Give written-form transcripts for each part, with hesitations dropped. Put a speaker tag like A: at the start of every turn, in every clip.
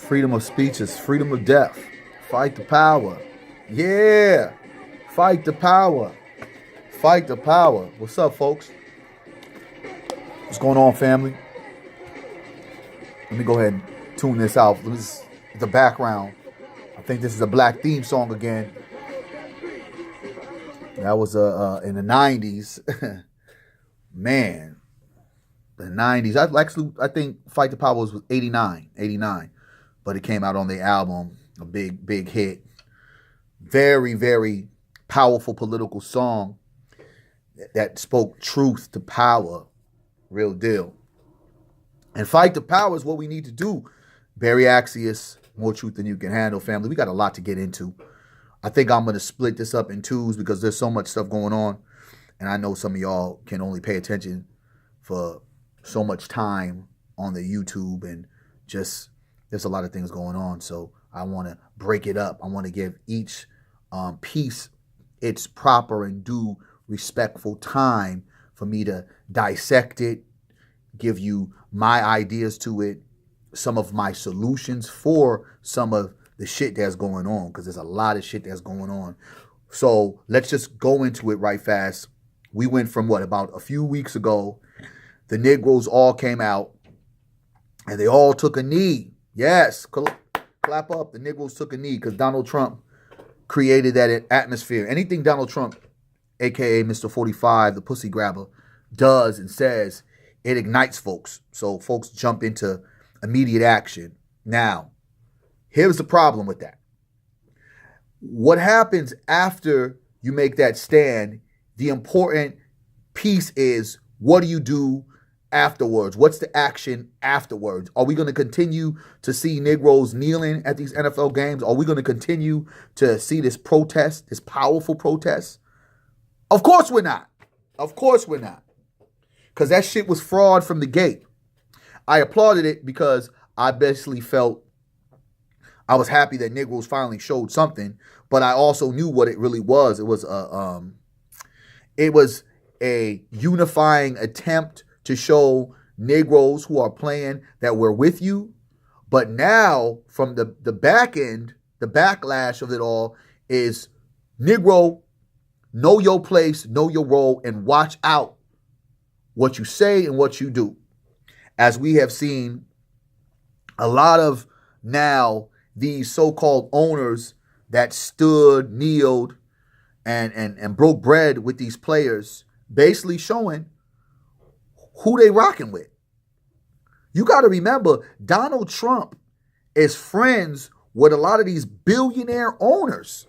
A: Freedom of speech is freedom of death. Fight the power. Yeah. Fight the power. Fight the power. What's up, folks? What's going on, family? Let me go ahead and tune this out. The background. I think this is a black theme song again. That was in the 90s. Man. The 90s. I think Fight the Power was 89. But it came out on the album. A big hit. Very, very powerful political song that spoke truth to power. Real deal. And fight the power is what we need to do. Barry Axius, more truth than you can handle, family. We got a lot to get into. I think I'm going to split this up in twos because there's so much stuff going on. And I know some of y'all can only pay attention for so much time on the YouTube and just there's a lot of things going on. So I want to break it up. I want to give each piece its proper and due respectful time for me to dissect it, give you my ideas to it, some of my solutions for some of the shit that's going on, because there's a lot of shit that's going on. So let's just go into it right fast. We went from about a few weeks ago, the Negroes all came out and they all took a knee. Yes, clap up. The Negroes took a knee because Donald Trump created that atmosphere. Anything Donald Trump, a.k.a. Mr. 45, the pussy grabber, does and says, it ignites folks. So folks jump into immediate action. Now, here's the problem with that. What happens after you make that stand, the important piece is, what do you do afterwards? What's the action afterwards? Are we going to continue to see Negroes kneeling at these NFL games? Are we going to continue to see this protest, this powerful protest? Of course we're not. Of course we're not. Because that shit was fraud from the gate. I applauded it because I basically felt I was happy that Negroes finally showed something, but I also knew what it really was. It was a unifying attempt to show Negroes who are playing that we're with you. But now, from the back end, the backlash of it all is Negro, know your place, know your role, and watch out what you say and what you do. As we have seen a lot of now these so-called owners that stood, kneeled, and broke bread with these players, basically showing who they rocking with. You got to remember, Donald Trump is friends with a lot of these billionaire owners.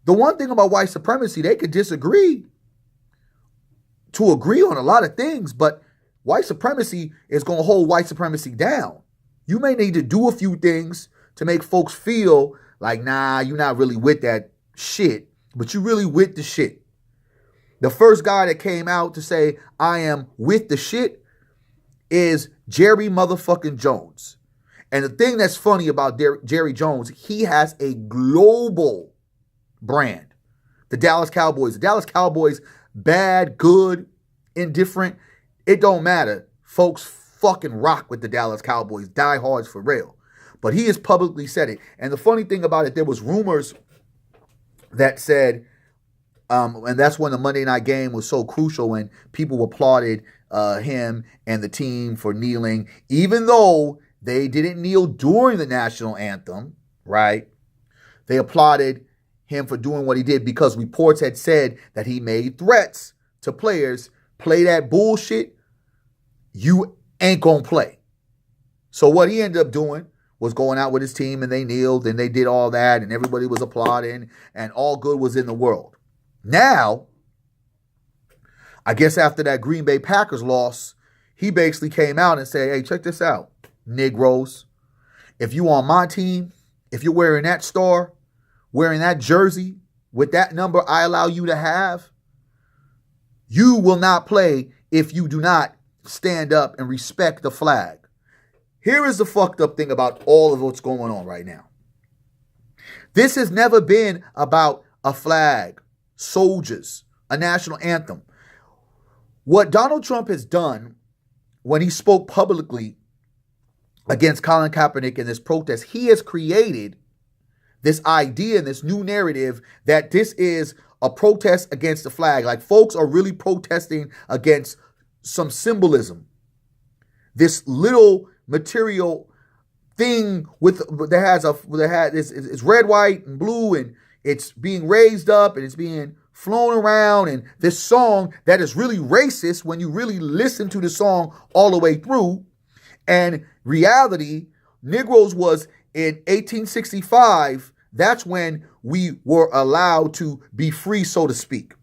A: The one thing about white supremacy, they could disagree to agree on a lot of things, but white supremacy is going to hold white supremacy down. You may need to do a few things to make folks feel like, nah, you're not really with that shit, but you really with the shit. The first guy that came out to say, I am with the shit, is Jerry motherfucking Jones. And the thing that's funny about Jerry Jones, he has a global brand. The Dallas Cowboys. The Dallas Cowboys, bad, good, indifferent, it don't matter. Folks fucking rock with the Dallas Cowboys. Diehards for real. But he has publicly said it. And the funny thing about it, there was rumors that said, and that's when the Monday night game was so crucial and people applauded him and the team for kneeling, even though they didn't kneel during the national anthem, right? They applauded him for doing what he did because reports had said that he made threats to players. Play that bullshit, you ain't gonna play. So what he ended up doing was going out with his team and they kneeled and they did all that and everybody was applauding and all good was in the world. Now, I guess after that Green Bay Packers loss, he basically came out and said, hey, check this out, Negroes. If you on my team, if you're wearing that star, wearing that jersey with that number I allow you to have, you will not play if you do not stand up and respect the flag. Here is the fucked up thing about all of what's going on right now. This has never been about a flag, soldiers, a national anthem. What Donald Trump has done when he spoke publicly against Colin Kaepernick in this protest, he has created this idea and this new narrative that this is a protest against the flag. Like, folks are really protesting against some symbolism. This little material thing it's red, white, and blue, and it's being raised up and it's being flown around, and this song that is really racist when you really listen to the song all the way through. And reality, Negroes was in 1865, that's when we were allowed to be free, so to speak.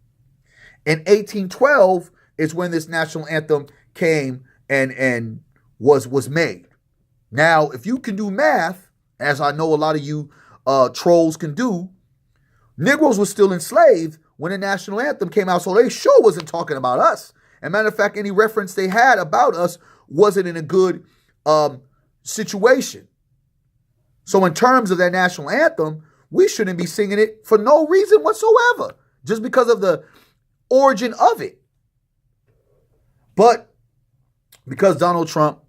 A: In 1812 is when this national anthem came and was made. Now, if you can do math, as I know a lot of you trolls can do, Negroes were still enslaved when the national anthem came out, so they sure wasn't talking about us. As a matter of fact, any reference they had about us wasn't in a good situation. So in terms of that national anthem, we shouldn't be singing it for no reason whatsoever, just because of the origin of it. But because Donald Trump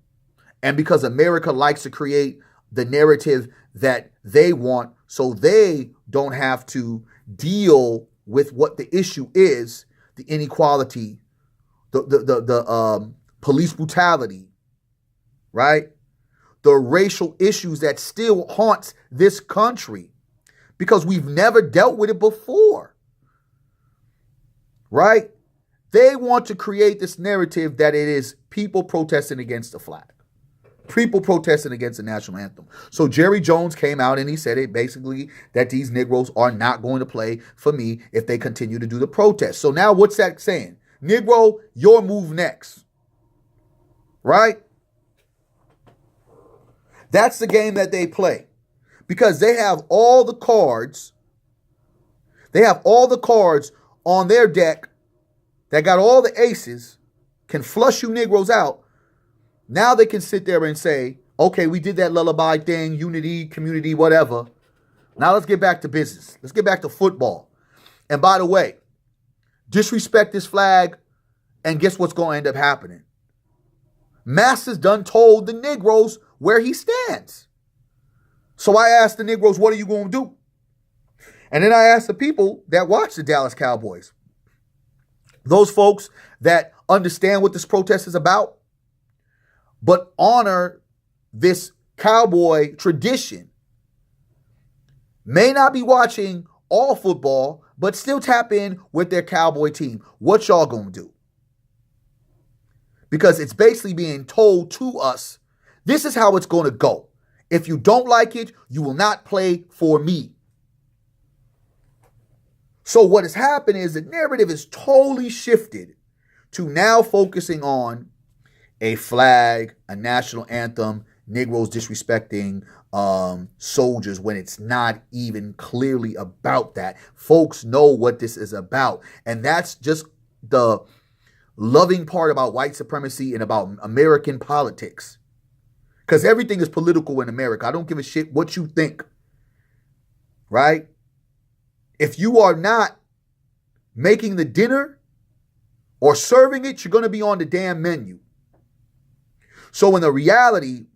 A: and because America likes to create the narrative that they want, so they don't have to deal with what the issue is, the inequality, the police brutality, right? The racial issues that still haunts this country because we've never dealt with it before, right? They want to create this narrative that it is people protesting against the flag, people protesting against the national anthem. So Jerry Jones came out and he said it basically that these Negroes are not going to play for me if they continue to do the protest. So now what's that saying? Negro, your move next, right? That's the game that they play because they have all the cards. They have all the cards on their deck that got all the aces, can flush you Negroes out. Now they can sit there and say, okay, we did that lullaby thing, unity, community, whatever. Now let's get back to business. Let's get back to football. And by the way, disrespect this flag, and guess what's going to end up happening? Masters done told the Negroes where he stands. So I asked the Negroes, what are you going to do? And then I asked the people that watch the Dallas Cowboys, those folks that understand what this protest is about, but honor this cowboy tradition, may not be watching all football, but still tap in with their cowboy team. What y'all gonna do? Because it's basically being told to us, this is how it's gonna go. If you don't like it, you will not play for me. So what has happened is the narrative is totally shifted to now focusing on a flag, a national anthem, Negroes disrespecting soldiers when it's not even clearly about that. Folks know what this is about. And that's just the loving part about white supremacy and about American politics. Because everything is political in America. I don't give a shit what you think. Right? If you are not making the dinner or serving it, you're going to be on the damn menu. So in the reality,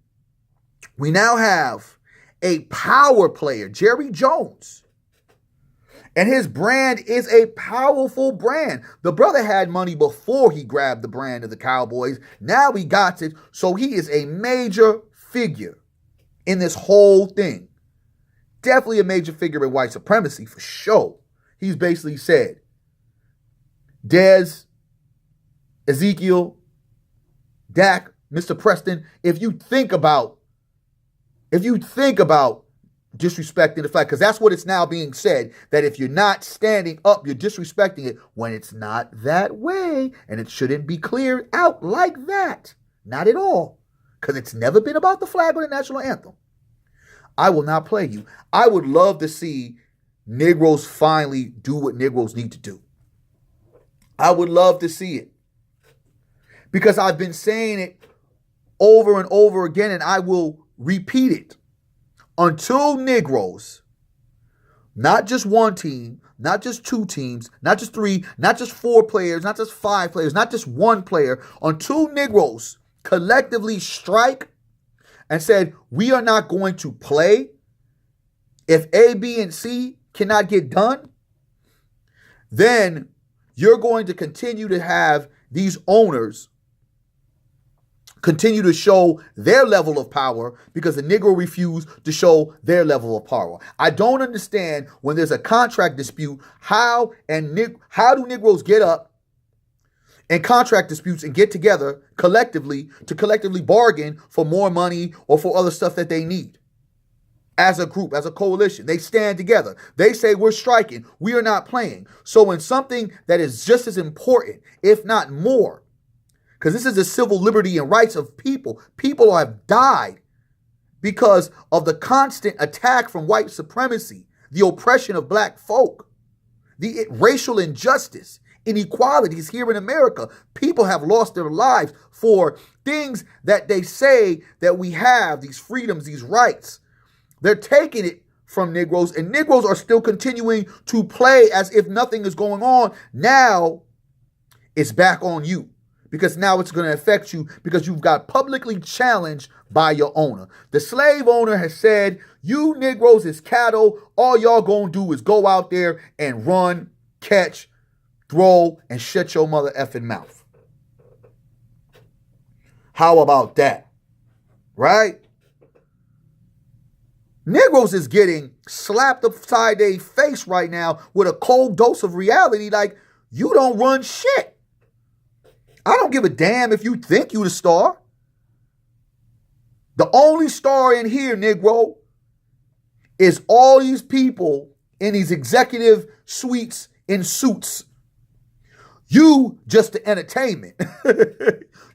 A: we now have a power player, Jerry Jones. And his brand is a powerful brand. The brother had money before he grabbed the brand of the Cowboys. Now he got it. So he is a major figure in this whole thing. Definitely a major figure in white supremacy for sure. He's basically said, Dez, Ezekiel, Dak, Mr. Preston, if you think about disrespecting the flag, because that's what it's now being said, that if you're not standing up, you're disrespecting it, when it's not that way, and it shouldn't be cleared out like that. Not at all. Because it's never been about the flag or the national anthem. I will not play you. I would love to see Negroes finally do what Negroes need to do. I would love to see it. Because I've been saying it over and over again, and I will repeat it. Until Negroes, not just one team, not just two teams, not just three, not just four players, not just five players, not just one player, until Negroes collectively strike and said, we are not going to play if A, B, and C cannot get done, then you're going to continue to have these owners continue to show their level of power because the Negro refused to show their level of power. I don't understand when there's a contract dispute, how do Negroes get up in contract disputes and get together collectively to collectively bargain for more money or for other stuff that they need. As a group, as a coalition, they stand together. They say, we're striking. We are not playing. So when something that is just as important, if not more, because this is the civil liberty and rights of people have died because of the constant attack from white supremacy, the oppression of black folk, the racial injustice, inequalities here in America. People have lost their lives for things that they say that we have, these freedoms, these rights. They're taking it from Negroes, and Negroes are still continuing to play as if nothing is going on. Now it's back on you because now it's going to affect you because you've got publicly challenged by your owner. The slave owner has said, you Negroes is cattle. All y'all going to do is go out there and run, catch, throw, and shut your mother effing mouth. How about that? Right? Negroes is getting slapped upside their face right now with a cold dose of reality like, you don't run shit. I don't give a damn if you think you the star. The only star in here, Negro, is all these people in these executive suites in suits. You just the entertainment.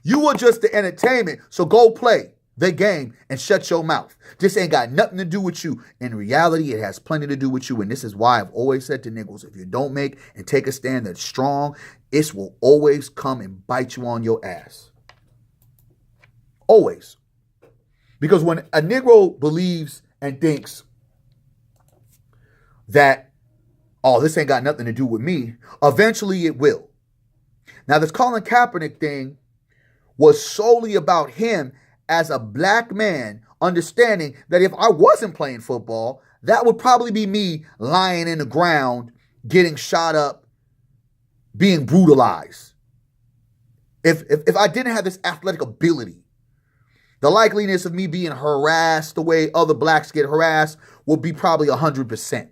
A: You are just the entertainment. So go play the game and shut your mouth. This ain't got nothing to do with you. In reality, it has plenty to do with you. And this is why I've always said to Negroes, if you don't make and take a stand that's strong, it will always come and bite you on your ass. Always. Because when a Negro believes and thinks that, oh, this ain't got nothing to do with me, eventually it will. Now, this Colin Kaepernick thing was solely about him as a black man understanding that if I wasn't playing football, that would probably be me lying in the ground, getting shot up, being brutalized. If I didn't have this athletic ability, the likeliness of me being harassed the way other blacks get harassed will be probably 100%.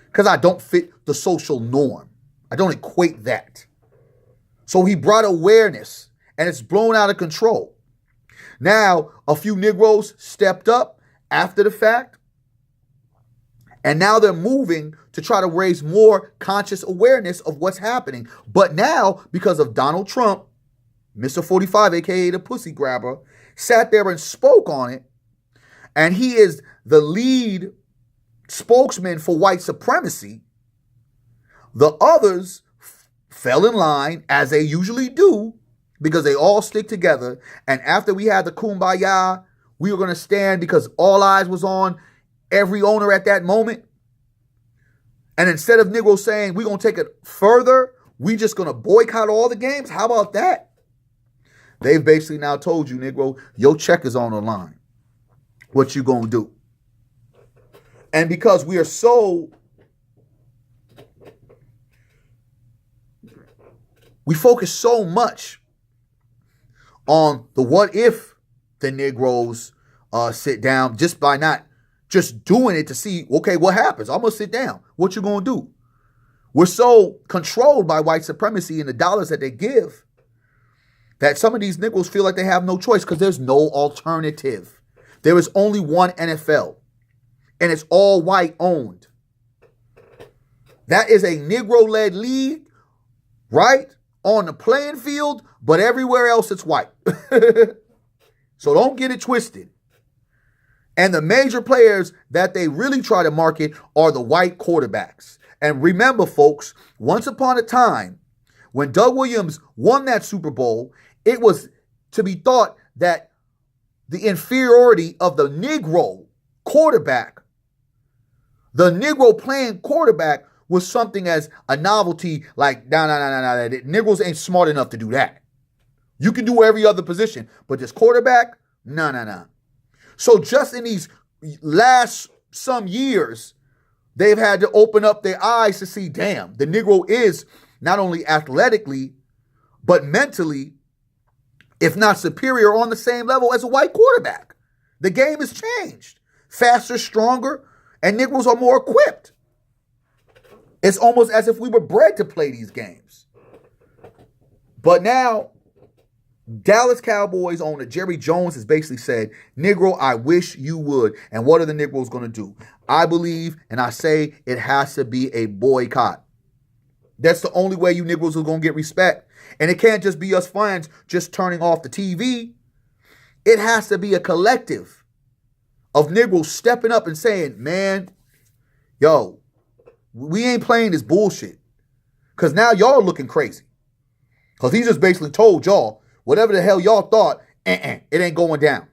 A: Because I don't fit the social norm. I don't equate that. So he brought awareness, and it's blown out of control. Now, a few Negroes stepped up after the fact, and now they're moving to try to raise more conscious awareness of what's happening. But now, because of Donald Trump, Mr. 45, aka the pussy grabber, sat there and spoke on it, and he is the lead spokesman for white supremacy, the others fell in line, as they usually do, because they all stick together. And after we had the kumbaya, we were going to stand because all eyes was on every owner at that moment. And instead of Negroes saying, we're going to take it further, we just going to boycott all the games. How about that? They've basically now told you, Negro, your check is on the line. What you going to do? And because we focus so much on the what if the Negroes sit down just by not just doing it to see, okay, what happens? I'm going to sit down. What you going to do? We're so controlled by white supremacy and the dollars that they give that some of these Negroes feel like they have no choice because there's no alternative. There is only one NFL, and it's all white owned. That is a Negro-led league, right? On the playing field, but everywhere else it's white. So don't get it twisted. And the major players that they really try to market are the white quarterbacks. And remember, folks, once upon a time, when Doug Williams won that Super Bowl, it was to be thought that the inferiority of the Negro quarterback, the Negro playing quarterback, was something as a novelty, like, no. Negroes ain't smart enough to do that. You can do every other position, but this quarterback, no. So just in these last some years, they've had to open up their eyes to see, damn, the Negro is not only athletically, but mentally, if not superior, on the same level as a white quarterback. The game has changed. Faster, stronger, and Negroes are more equipped. It's almost as if we were bred to play these games. But now, Dallas Cowboys owner Jerry Jones has basically said, Negro, I wish you would. And what are the Negroes going to do? I believe, and I say, it has to be a boycott. That's the only way you Negroes are going to get respect. And it can't just be us fans just turning off the TV. It has to be a collective of Negroes stepping up and saying, man, yo, we ain't playing this bullshit. Because now y'all looking crazy. Because he just basically told y'all, whatever the hell y'all thought, it ain't going down.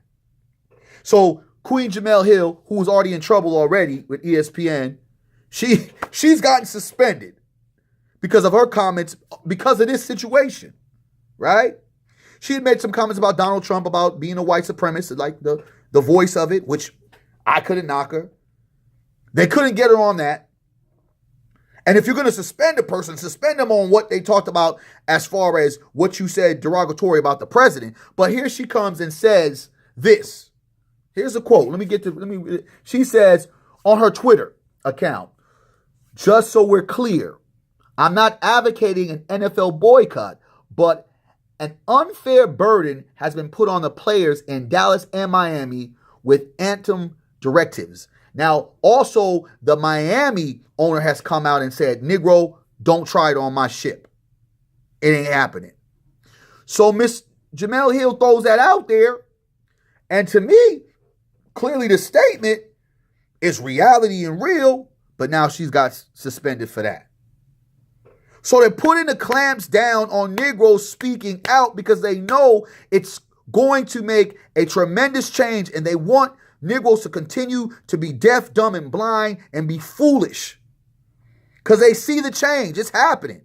A: So Queen Jemele Hill, who was already in trouble already with ESPN, she's gotten suspended because of her comments, because of this situation, right? She had made some comments about Donald Trump, about being a white supremacist, like the voice of it, which I couldn't knock her. They couldn't get her on that. And if you're going to suspend a person, suspend them on what they talked about as far as what you said derogatory about the president. But here she comes and says this. Here's a quote. She says on her Twitter account, just so we're clear, I'm not advocating an NFL boycott, but an unfair burden has been put on the players in Dallas and Miami with anthem directives. Now, also, the Miami owner has come out and said, Negro, don't try it on my ship. It ain't happening. So Miss Jemele Hill throws that out there. And to me, clearly the statement is reality and real, but now she's got suspended for that. So they're putting the clamps down on Negroes speaking out because they know it's going to make a tremendous change, and they want Negroes to continue to be deaf, dumb, and blind and be foolish because they see the change. It's happening.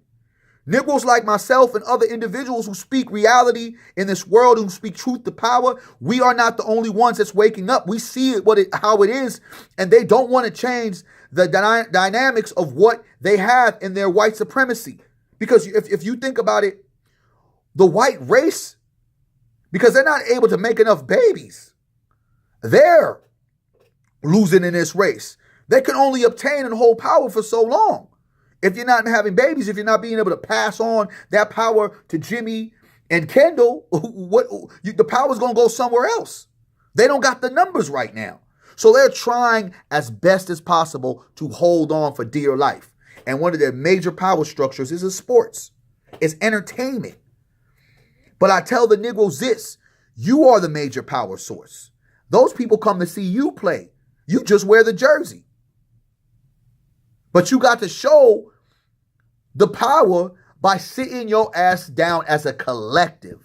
A: Negroes like myself and other individuals who speak reality in this world, who speak truth to power, we are not the only ones that's waking up. We see it, how it is, and they don't want to change the dynamics of what they have in their white supremacy. Because if you think about it, the white race, because they're not able to make enough babies, they're losing in this race. They can only obtain and hold power for so long. If you're not having babies, if you're not being able to pass on that power to Jimmy and Kendall, the power's going to go somewhere else. They don't got the numbers right now. So they're trying as best as possible to hold on for dear life. And one of their major power structures is sports. It's entertainment. But I tell the Negroes this, you are the major power source. Those people come to see you play. You just wear the jersey. But you got to show the power by sitting your ass down as a collective.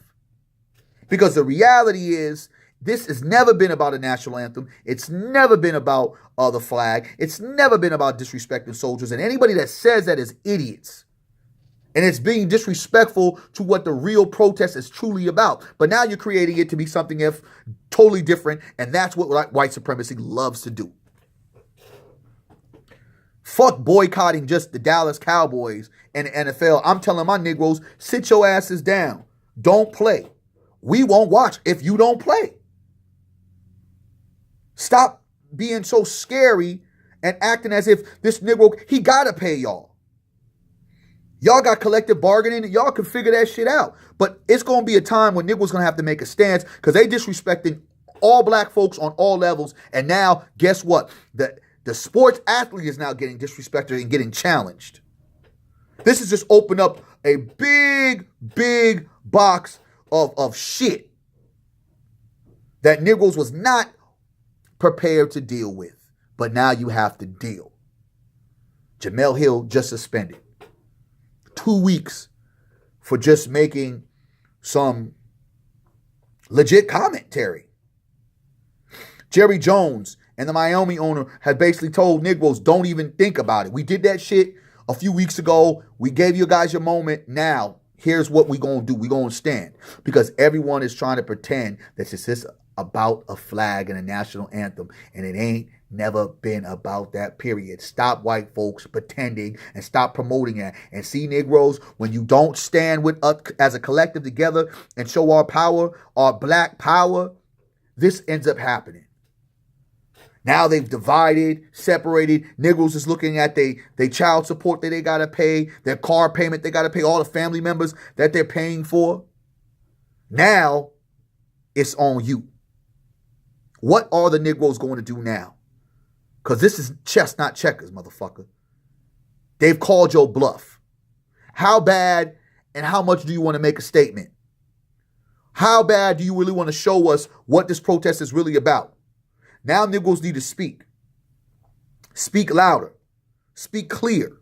A: Because the reality is, this has never been about a national anthem. It's never been about the flag. It's never been about disrespecting soldiers. And anybody that says that is idiots. And it's being disrespectful to what the real protest is truly about. But now you're creating it to be something totally different. And that's what white supremacy loves to do. Fuck boycotting just the Dallas Cowboys and the NFL. I'm telling my Negroes, sit your asses down. Don't play. We won't watch if you don't play. Stop being so scary and acting as if this Negro, he gotta pay y'all. Y'all got collective bargaining. Y'all can figure that shit out. But it's going to be a time when Negroes going to have to make a stance because they disrespecting all black folks on all levels. And now, guess what? The sports athlete is now getting disrespected and getting challenged. This has just opened up a big, big box of shit that Negroes was not prepared to deal with. But now you have to deal. Jemele Hill just suspended 2 weeks for just making some legit commentary. Jerry Jones and the Miami owner had basically told Negroes, don't even think about it. We did that shit a few weeks ago. We gave you guys your moment. Now, here's what we're going to do. We're going to stand. Because everyone is trying to pretend that it's this about a flag and a national anthem, and it ain't never been about that, period. Stop, white folks, pretending, and stop promoting that. And see, Negroes, when you don't stand with us as a collective together and show our power, our black power, this ends up happening. Now they've divided, separated. Negroes is looking at they child support that they got to pay, their car payment they got to pay, all the family members that they're paying for. Now it's on you. What are the Negroes going to do now? Because this is chess, not checkers, motherfucker. They've called your bluff. How bad and how much do you want to make a statement? How bad do you really want to show us what this protest is really about? Now Negroes need to speak. Speak louder. Speak clear.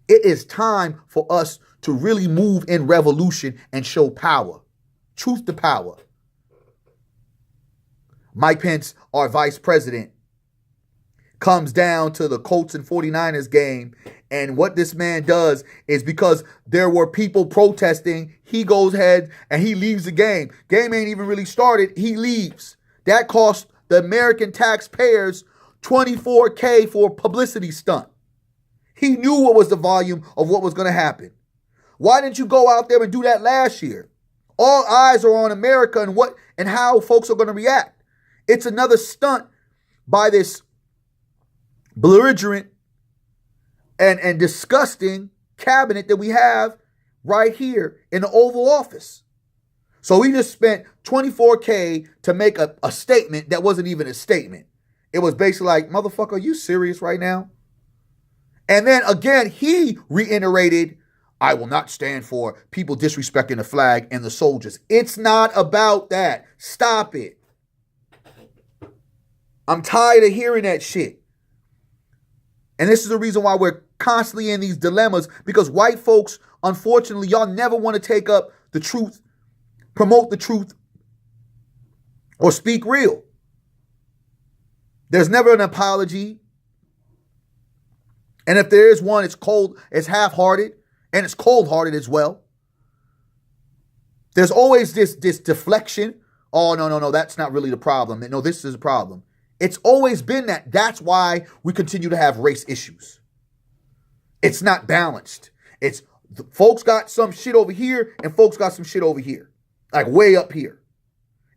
A: It is time for us to really move in revolution and show power. Truth to power. Mike Pence, our vice president, comes down to the Colts and 49ers game, and what this man does is, because there were people protesting, he goes ahead and he leaves the game. Game ain't even really started. He leaves. That cost the American taxpayers $24K for a publicity stunt. He knew what was the volume of what was going to happen. Why didn't you go out there and do that last year? All eyes are on America and what and how folks are going to react. It's another stunt by this belligerent and disgusting cabinet that we have right here in the Oval Office. So we just spent $24K to make a statement that wasn't even a statement. It was basically like, motherfucker, are you serious right now? And then again, he reiterated, I will not stand for people disrespecting the flag and the soldiers. It's not about that. Stop it. I'm tired of hearing that shit. And this is the reason why we're constantly in these dilemmas, because white folks, unfortunately, y'all never want to take up the truth, promote the truth, or speak real. There's never an apology. And if there is one, it's cold, it's half-hearted, and it's cold-hearted as well. There's always this deflection. Oh, no, that's not really the problem. No, this is a problem. It's always been that. That's why we continue to have race issues. It's not balanced. It's folks got some shit over here and folks got some shit over here, like way up here.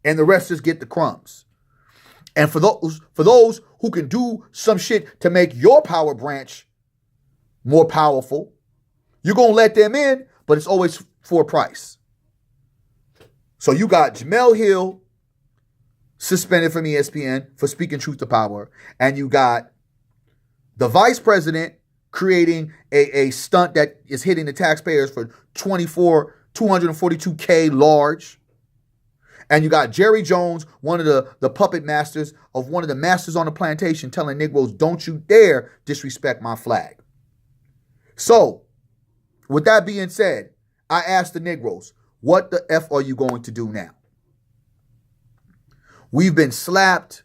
A: And the rest just get the crumbs. And for those who can do some shit to make your power branch more powerful, you're going to let them in, but it's always for a price. So you got Jemele Hill suspended from ESPN for speaking truth to power, and you got the vice president creating a stunt that is hitting the taxpayers for $242K large. And you got Jerry Jones, one of the puppet masters of one of the masters on the plantation, telling Negroes, don't you dare disrespect my flag. So, with that being said, I asked the Negroes, what the F are you going to do now? We've been slapped,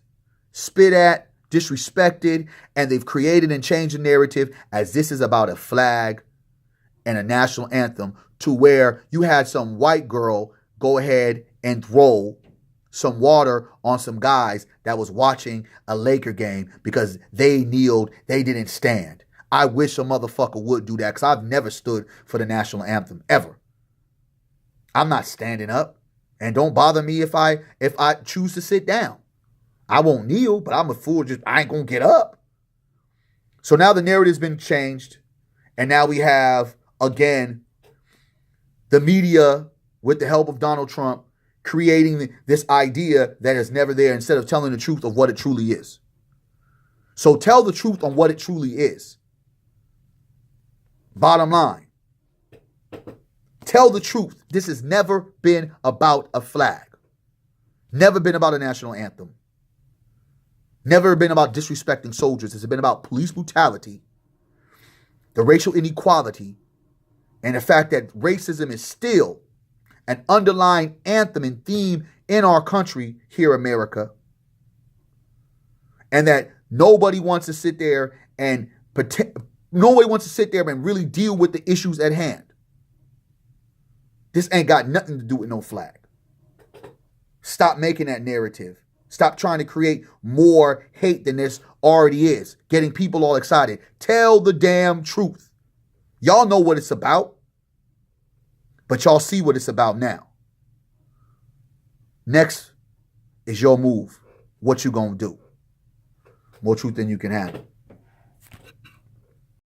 A: spit at, disrespected, and they've created and changed the narrative as this is about a flag and a national anthem, to where you had some white girl go ahead and throw some water on some guys that was watching a Laker game because they kneeled, they didn't stand. I wish a motherfucker would do that, because I've never stood for the national anthem, ever. I'm not standing up. And don't bother me if I choose to sit down. I won't kneel, but I'm a fool. I ain't going to get up. So now the narrative's been changed. And now we have, again, the media, with the help of Donald Trump, creating this idea that is never there, instead of telling the truth of what it truly is. So tell the truth on what it truly is. Bottom line. Tell the truth. This has never been about a flag. Never been about a national anthem. Never been about disrespecting soldiers. It's been about police brutality, the racial inequality, and the fact that racism is still an underlying anthem and theme in our country here, America. And that nobody wants to sit there and really deal with the issues at hand. This ain't got nothing to do with no flag. Stop making that narrative. Stop trying to create more hate than this already is. Getting people all excited. Tell the damn truth. Y'all know what it's about. But y'all see what it's about now. Next is your move. What you gonna do? More truth than you can handle.